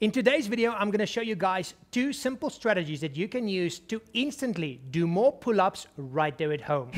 In today's video, I'm going to show you guys 2 simple strategies that you can use to instantly do more pull-ups right there at home.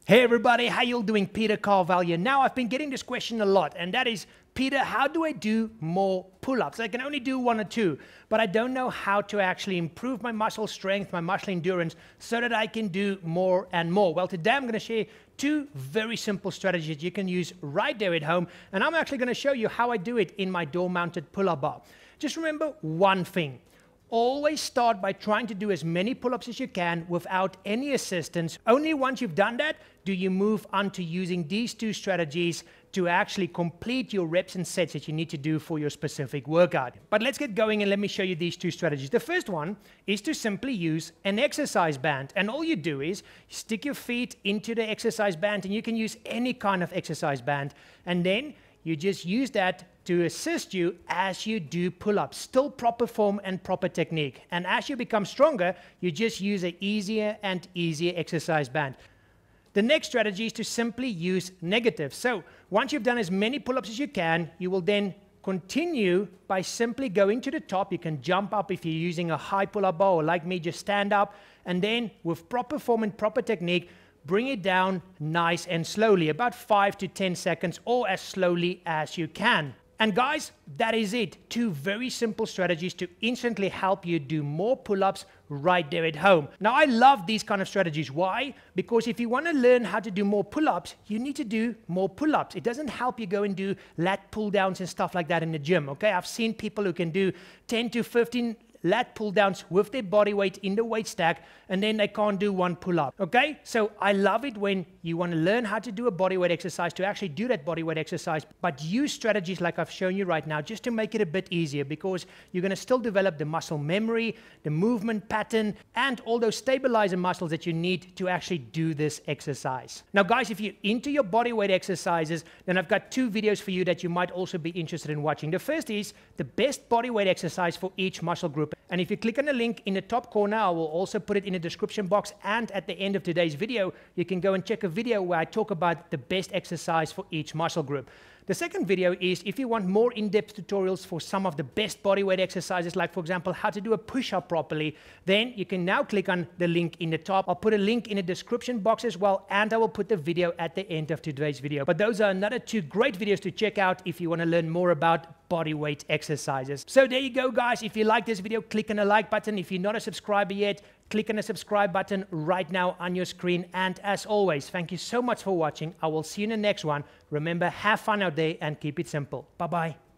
Hey everybody, how you all doing? Peter Carvell here. Now, I've been getting this question a lot, and that is, Peter, how do I do more pull-ups? I can only do 1 or 2, but I don't know how to actually improve my muscle strength, my muscle endurance, so that I can do more and more. Well, today I'm going to share 2 very simple strategies you can use right there at home, and I'm actually going to show you how I do it in my door-mounted pull-up bar. Just remember one thing. Always start by trying to do as many pull-ups as you can without any assistance. Only once you've done that, do you move on to using these 2 strategies to actually complete your reps and sets that you need to do for your specific workout. But let's get going and let me show you these 2 strategies. The first one is to simply use an exercise band. And all you do is stick your feet into the exercise band, and you can use any kind of exercise band. And then you just use that to assist you as you do pull-ups. Still proper form and proper technique. And as you become stronger, you just use an easier and easier exercise band. The next strategy is to simply use negatives. So once you've done as many pull-ups as you can, you will then continue by simply going to the top. You can jump up if you're using a high pull-up bar, or like me, just stand up. And then with proper form and proper technique, bring it down nice and slowly, about 5 to 10 seconds, or as slowly as you can. And guys, that is it. 2 very simple strategies to instantly help you do more pull-ups right there at home. Now, I love these kind of strategies. Why? Because if you want to learn how to do more pull-ups, you need to do more pull-ups. It doesn't help you go and do lat pull-downs and stuff like that in the gym, okay? I've seen people who can do 10 to 15 lat pull downs with their body weight in the weight stack, and then they can't do 1 pull-up, okay? So I love it when you want to learn how to do a body weight exercise, to actually do that body weight exercise, but use strategies like I've shown you right now just to make it a bit easier, because you're going to still develop the muscle memory, the movement pattern, and all those stabilizer muscles that you need to actually do this exercise. Now guys, if you're into your body weight exercises, then I've got 2 videos for you that you might also be interested in watching. The first is the best body weight exercise for each muscle group. And if you click on the link in the top corner, I will also put it in the description box, and at the end of today's video, you can go and check a video where I talk about the best exercise for each muscle group. The second video is if you want more in-depth tutorials for some of the best bodyweight exercises, like for example, how to do a push-up properly, then you can now click on the link in the top. I'll put a link in the description box as well, and I will put the video at the end of today's video. But those are another 2 great videos to check out if you want to learn more about bodyweight exercises. So there you go, guys. If you like this video, click on the like button. If you're not a subscriber yet, click on the subscribe button right now on your screen. And as always, thank you so much for watching. I will see you in the next one. Remember, have fun out there and keep it simple. Bye-bye.